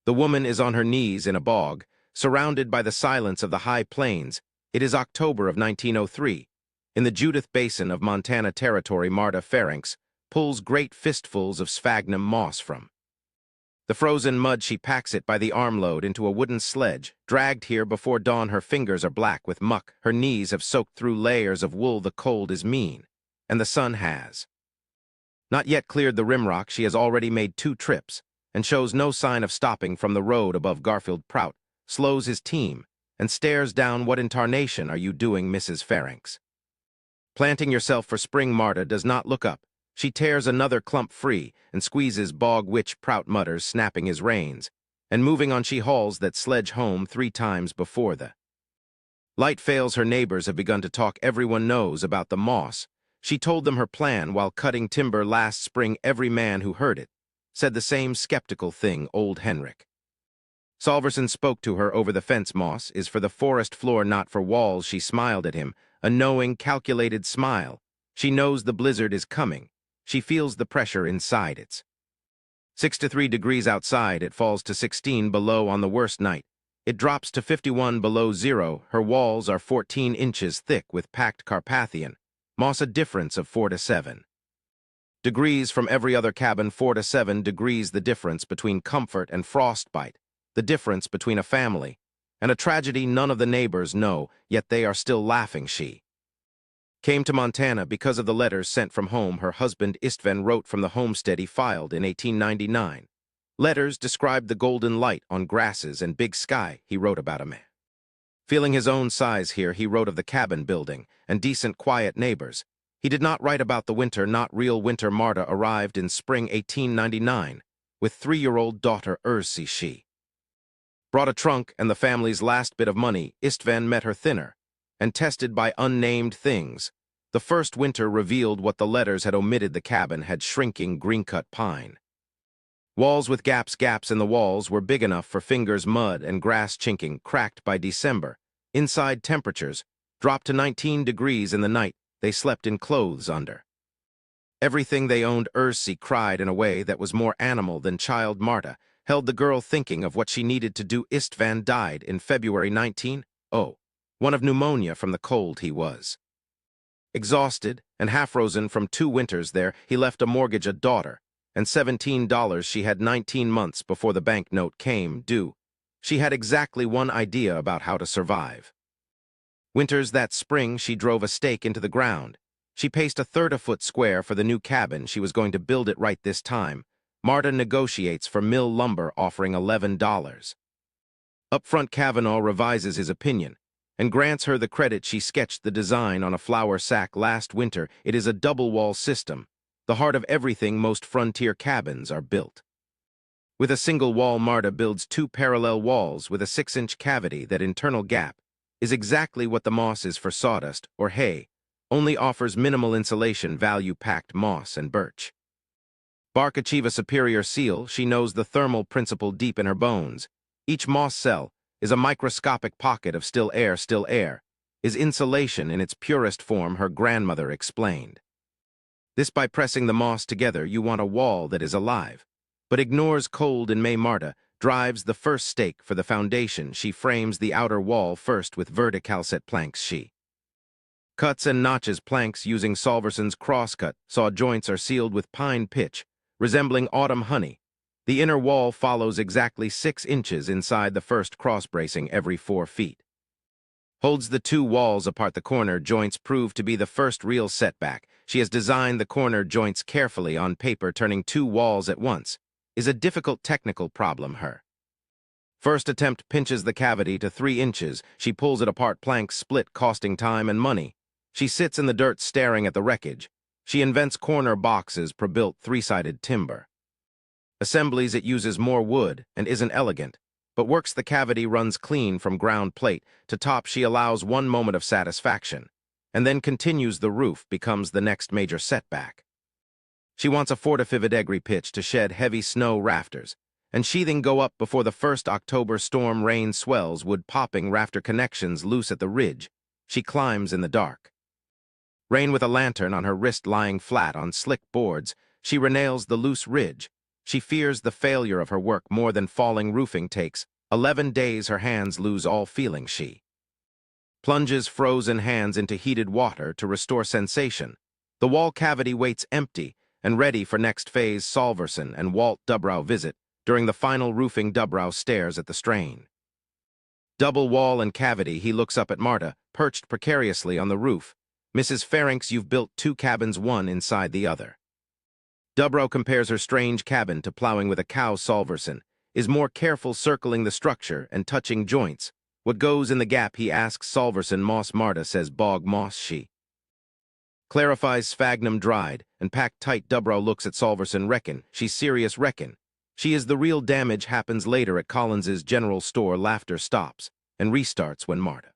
The woman is on her knees in a bog, surrounded by the silence of the high plains. It is October of 1903. In the Judith Basin of Montana Territory, Marta Ferencz pulls great fistfuls of sphagnum moss from the frozen mud. She packs it by the armload into a wooden sledge. Dragged here before dawn, her fingers are black with muck. Her knees have soaked through layers of wool. The cold is mean, and the sun has not yet cleared the rimrock. She has already made 2 trips, and shows no sign of stopping from the road above. Garfield Prout slows his team and stares down. What in tarnation are you doing, Mrs. Ferencz? Planting yourself for spring. Marta does not look up. She tears another clump free and squeezes bog, which Prout mutters, snapping his reins, and moving on she hauls that sledge home 3 times before the light fails. Her neighbors have begun to talk. Everyone knows about the moss. She told them her plan while cutting timber last spring. Every man who heard it said the same skeptical thing. Old Henrik Salverson spoke to her over the fence. Moss is for the forest floor, not for walls. She smiled at him, a knowing, calculated smile. She knows the blizzard is coming. She feels the pressure inside. It's 63 degrees outside. It falls to 16 below on the worst night. It drops to 51 below zero. Her walls are 14 inches thick with packed Carpathian moss, a difference of 4 to 7 degrees from every other cabin. 4 to 7 degrees, the difference between comfort and frostbite, the difference between a family and a tragedy none of the neighbors know, yet they are still laughing. She came to Montana because of the letters sent from home. Her husband Istvan wrote from the homestead he filed in 1899. Letters described the golden light on grasses and big sky. He wrote about a man feeling his own size here. He wrote of the cabin building and decent, quiet neighbors. He did not write about the winter, not real winter. Marta arrived in spring 1899 with 3-year-old daughter Ursi. She brought a trunk and the family's last bit of money. Istvan met her thinner and tested by unnamed things. The first winter revealed what the letters had omitted. The cabin had shrinking green-cut pine walls with gaps. Gaps in the walls were big enough for fingers. Mud and grass chinking, cracked by December. Inside temperatures dropped to 19 degrees in the night. They slept in clothes under everything they owned. Ursi cried in a way that was more animal than child. Marta held the girl, thinking of what she needed to do. Istvan died in February 1901 of pneumonia from the cold. He was exhausted and half-frozen from 2 winters there. He left a mortgage, a daughter, and $17. She had 19 months before the bank note came due. She had exactly one idea about how to survive winters. That spring, she drove a stake into the ground. She paced 1/3 a foot square for the new cabin. She was going to build it right this time. Marta negotiates for mill lumber, offering $11. Up front, Kavanaugh revises his opinion and grants her the credit. She sketched the design on a flour sack last winter. It is a double-wall system, the heart of everything most frontier cabins are built. With a single wall, Marta builds 2 parallel walls with a 6-inch cavity. That internal gap is exactly what the moss is for sawdust or hay, only offers minimal insulation. Value-packed moss and birch bark achieve a superior seal. She knows the thermal principle deep in her bones. Each moss cell is a microscopic pocket of still air. Still air is insulation in its purest form, her grandmother explained. This by pressing the moss together. You want a wall that is alive, but ignores cold in May. Marta drives the first stake for the foundation. She frames the outer wall first with verticalset planks. She cuts and notches planks using Salverson's crosscut. Saw joints are sealed with pine pitch, resembling autumn honey. The inner wall follows exactly 6 inches inside the first cross bracing every 4 feet. Holds the 2 walls apart. The corner joints prove to be the first real setback. She has designed the corner joints carefully on paper. Turning 2 walls at once is a difficult technical problem. Her first attempt pinches the cavity to 3 inches. She pulls it apart. Planks split, costing time and money. She sits in the dirt staring at the wreckage. She invents corner boxes, pre-built 3-sided timber assemblies. It uses more wood and isn't elegant, but works. The cavity runs clean from ground plate to top. She allows one moment of satisfaction, and then continues. The roof becomes the next major setback. She wants a 4 to 5 degree pitch to shed heavy snow rafters, and sheathing go up before the first October storm. Rain swells, wood popping, rafter connections loose at the ridge. She climbs in the dark rain with a lantern on her wrist, lying flat on slick boards. She renails the loose ridge. She fears the failure of her work more than falling roofing takes. 11 days her hands lose all feeling. She plunges frozen hands into heated water to restore sensation. The wall cavity waits empty and ready for next phase. Solverson and Walt Dubrow visit. During the final roofing, Dubrow stares at the strain. Double wall and cavity, he looks up at Marta, perched precariously on the roof. Mrs. Ferencz, you've built two cabins, one inside the other. Dubrow compares her strange cabin to plowing with a cow. Solverson is more careful, circling the structure and touching joints. What goes in the gap, he asks Solverson. Moss. Marta says bog moss. She clarifies sphagnum, dried and packed tight. Dubrow looks at Solverson. Reckon she's serious. Reckon she is the real. Damage happens later at Collins's general store. Laughter stops and restarts when Marta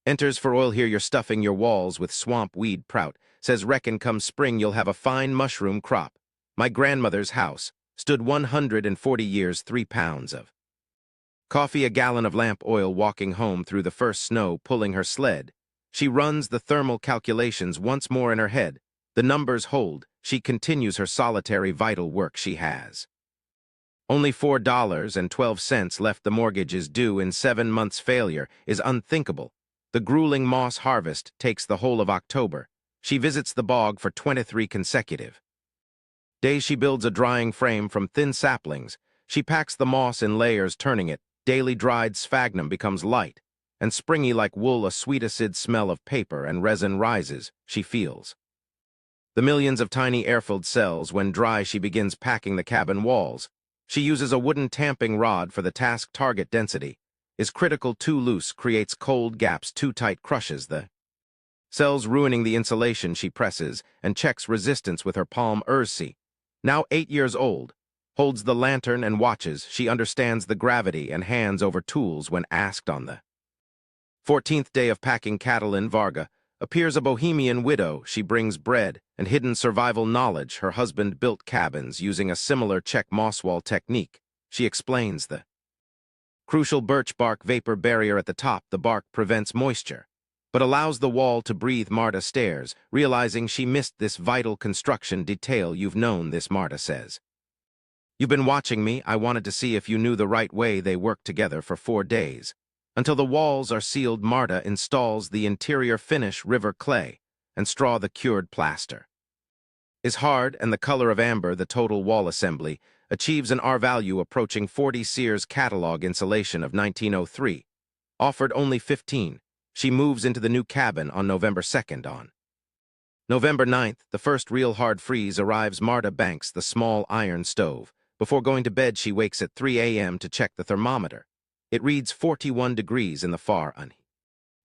enters for oil. Here you're stuffing your walls with swamp weed. Prout says reckon come spring you'll have a fine mushroom crop. My grandmother's house stood 140 years. 3 pounds of coffee, a gallon of lamp oil. Walking home through the first snow, pulling her sled, she runs the thermal calculations once more in her head. The numbers hold. She continues her solitary vital work. She has only $4.12 left. The mortgage is due in 7 months. Failure is unthinkable. The grueling moss harvest takes the whole of October. She visits the bog for 23 consecutive days. She builds a drying frame from thin saplings. She packs the moss in layers, turning it. Daily dried sphagnum becomes light and springy like wool. A sweet acid smell of paper and resin rises. She feels the millions of tiny air-filled cells. When dry, she begins packing the cabin walls. She uses a wooden tamping rod for the task. Target density is critical. Too loose creates cold gaps. Too tight crushes the cells, ruining the insulation. She presses and checks resistance with her palm. Ursi, now 8 years old, holds the lantern and watches. She understands the gravity and hands over tools. When asked on the 14th day of packing, Catalin Varga appears, a bohemian widow. She brings bread and hidden survival knowledge. Her husband built cabins using a similar check mosswall technique. She explains the crucial birch bark vapor barrier at the top. The bark prevents moisture, but allows the wall to breathe. Marta stares, realizing she missed this vital construction detail. You've known this, Marta says. You've been watching me. I wanted to see if you knew the right way. They work together for 4 days. Until the walls are sealed, Marta installs the interior finish. River clay and straw. The cured plaster is hard and the color of amber. The total wall assembly achieves an R value approaching 40. Sears catalog insulation of 1903 offered only 15. She moves into the new cabin on November 2nd. On November 9th, the first real hard freeze arrives. Marta banks the small iron stove. Before going to bed, she wakes at 3 a.m. to check the thermometer. It reads 41 degrees in the far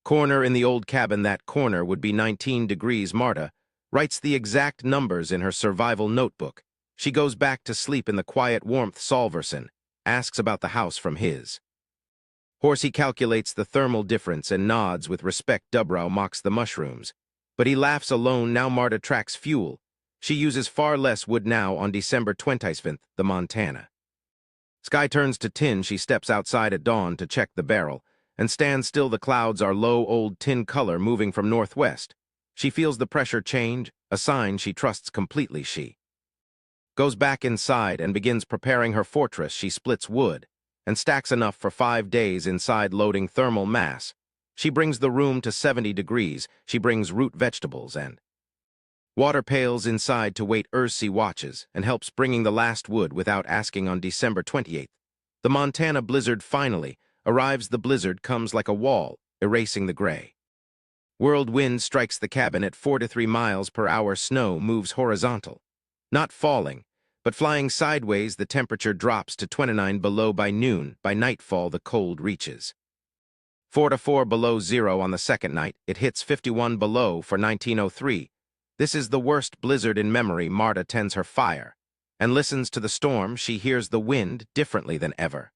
corner in the old cabin. That corner would be 19 degrees. Marta writes the exact numbers in her survival notebook. She goes back to sleep in the quiet warmth. Solverson asks about the house from his horse. He calculates the thermal difference and nods with respect. Dubrow mocks the mushrooms, but he laughs alone. Now Marta tracks fuel. She uses far less wood now. On December 27th, the Montana sky turns to tin. She steps outside at dawn to check the barrel and stands still. The clouds are low, old tin color, moving from northwest. She feels the pressure change, a sign she trusts completely. She goes back inside and begins preparing her fortress. She splits wood and stacks enough for 5 days inside, loading thermal mass. She brings the room to 70 degrees. She brings root vegetables and water pails inside to wait. Ursi watches and helps bringing the last wood without asking. On December 28th, the Montana blizzard finally arrives. The blizzard comes like a wall, erasing the gray world. Wind strikes the cabin at 4 to 3 miles per hour. Snow moves horizontal, not falling, but flying sideways. The temperature drops to 29 below by noon. By nightfall, the cold reaches 4 to 4 below zero. On the second night, it hits 51 below for 1903. This is the worst blizzard in memory. Marta tends her fire and listens to the storm. She hears the wind differently than ever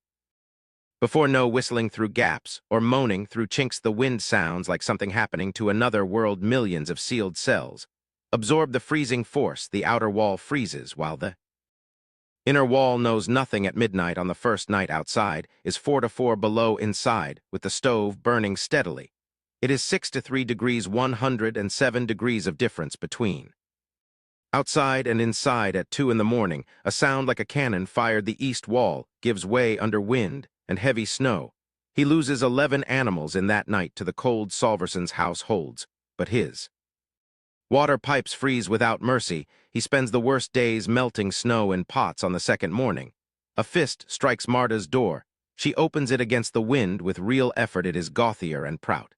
before. No whistling through gaps or moaning through chinks. The wind sounds like something happening to another world. Millions of sealed cells absorb the freezing force. The outer wall freezes while the inner wall knows nothing. At midnight on the first night outside is 4 to 4 below inside, with the stove burning steadily. It is 6 to 3 degrees, 107 degrees of difference between Outside and inside at 2 in the morning, a sound like a cannon fired the east wall, gives way under wind and heavy snow. He loses 11 animals in that night to the cold Solverson's house holds, but his. Water pipes freeze without mercy. He spends the worst days melting snow in pots on the second morning. A fist strikes Marta's door. She opens it against the wind with real effort. It is Gauthier and Prout.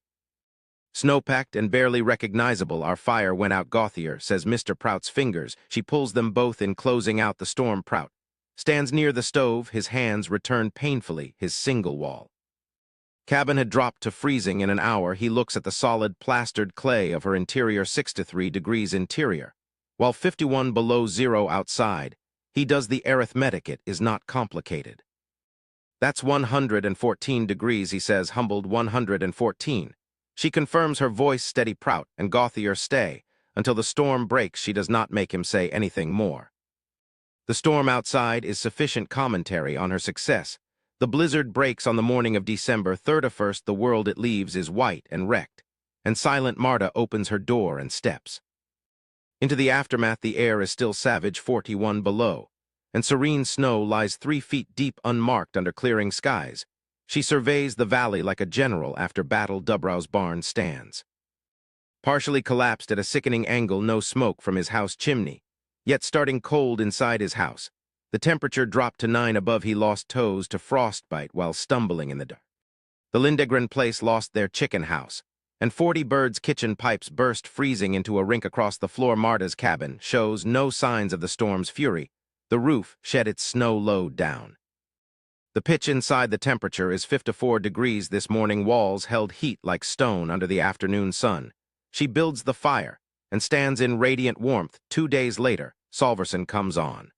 Snow-packed and barely recognizable, our fire went out, Gauthier, says Mr. Prout's fingers. She pulls them both in, closing out the storm. Prout stands near the stove, his hands return painfully, his single wall. Cabin had dropped to freezing in an hour. He looks at the solid plastered clay of her interior, 63 degrees interior. While 51 below zero outside, he does the arithmetic. It is not complicated. That's 114 degrees, he says, humbled. 114. She confirms, her voice steady. Prout and Gauthier stay. Until the storm breaks, she does not make him say anything more. The storm outside is sufficient commentary on her success. The blizzard breaks on the morning of December 31st. The world it leaves is white and wrecked, and silent Marta opens her door and steps. Into the aftermath, the air is still savage, 41 below, and serene snow lies 3 feet deep unmarked under clearing skies. She surveys the valley like a general after battle. Dubrow's barn stands. Partially collapsed at a sickening angle, no smoke from his house chimney, yet starting cold inside his house. The temperature dropped to 9 above. He lost toes to frostbite while stumbling in the dark. The Lindegren place lost their chicken house, and 40 birds' kitchen pipes burst freezing into a rink across the floor. Marta's cabin shows no signs of the storm's fury. The roof shed its snow load down. The pitch inside, the temperature is 54 degrees this morning. Walls held heat like stone under the afternoon sun. She builds the fire and stands in radiant warmth. 2 days later, Solverson comes on.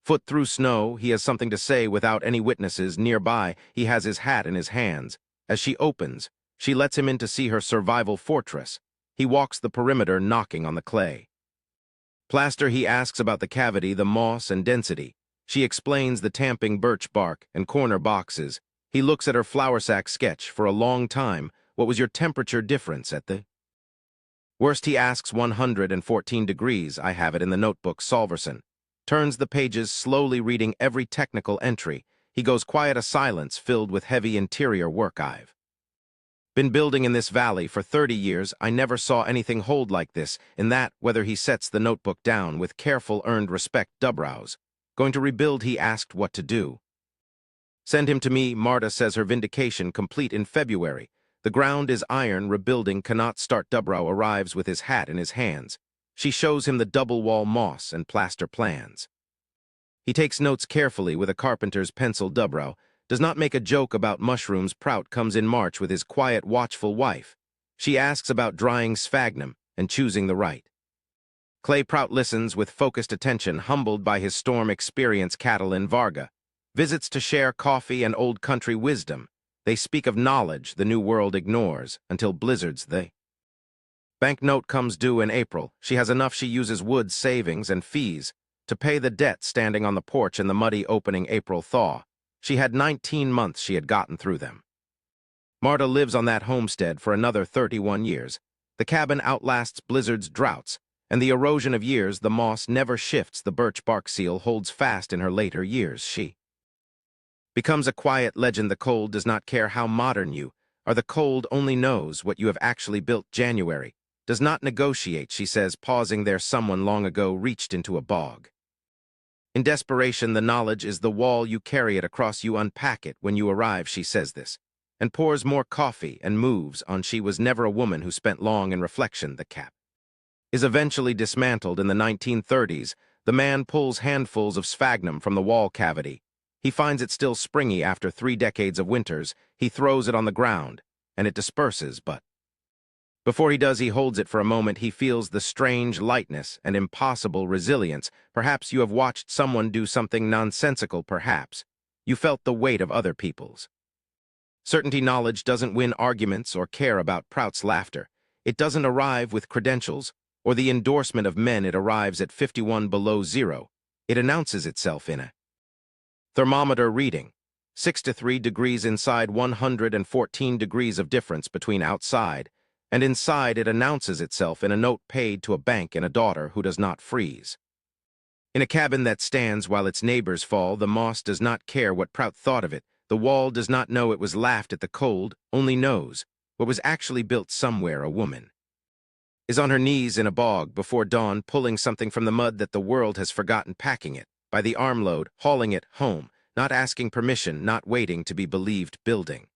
Foot through snow, he has something to say without any witnesses nearby. He has his hat in his hands. As she opens, she lets him in to see her survival fortress. He walks the perimeter, knocking on the clay. Plaster, he asks about the cavity, the moss and density. She explains the tamping birch bark and corner boxes. He looks at her flour sack sketch for a long time. What was your temperature difference at the worst? He asks. 114 degrees. I have it in the notebook. Solverson turns the pages, slowly reading every technical entry. He goes quiet, a silence filled with heavy interior work. I've been building in this valley for 30 years. I never saw anything hold like this. In that, whether he sets the notebook down with careful earned respect. Dubrow's going to rebuild, he asked. What to do? Send him to me. Marta says, her vindication complete in February. The ground is iron. Rebuilding cannot start. Dubrow arrives with his hat in his hands. She shows him the double-wall moss and plaster plans. He takes notes carefully with a carpenter's pencil. Dubrow does not make a joke about mushrooms. Prout comes in March with his quiet, watchful wife. She asks about drying sphagnum and choosing the right clay. Prout listens with focused attention, humbled by his storm experience. Cattle in Varga visits to share coffee and old country wisdom. They speak of knowledge the new world ignores until blizzards. The banknote comes due in April. She has enough. She uses wood savings and fees to pay the debt, standing on the porch in the muddy opening April thaw. She had 19 months. She had gotten through them. Marta lives on that homestead for another 31 years. The cabin outlasts blizzards, droughts, and the erosion of years. The moss never shifts. The birch bark seal holds fast in her later years. She becomes a quiet legend. The cold does not care how modern you are. The cold only knows what you have actually built. January does not negotiate, she says, pausing there. Someone long ago reached into a bog. In desperation, the knowledge is the wall. You carry it across. You unpack it when you arrive. She says this, and pours more coffee and moves on. She was never a woman who spent long in reflection. The cap is eventually dismantled in the 1930s. The man pulls handfuls of sphagnum from the wall cavity. He finds it still springy after 3 decades of winters. He throws it on the ground, and it disperses, but before he does, he holds it for a moment. He feels the strange lightness and impossible resilience. Perhaps you have watched someone do something nonsensical. Perhaps you felt the weight of other people's certainty. Knowledge doesn't win arguments or care about Prout's laughter. It doesn't arrive with credentials or the endorsement of men. It arrives at 51 below zero. It announces itself in a thermometer reading 63 degrees inside. 114 degrees of difference between outside and inside it announces itself in a note paid to a bank and a daughter who does not freeze. In a cabin that stands while its neighbors fall, the moss does not care what Prout thought of it. The wall does not know it was laughed at the cold, only knows what was actually built somewhere. A woman is on her knees in a bog before dawn, pulling something from the mud that the world has forgotten, packing it by the armload, hauling it home, not asking permission, not waiting to be believed, building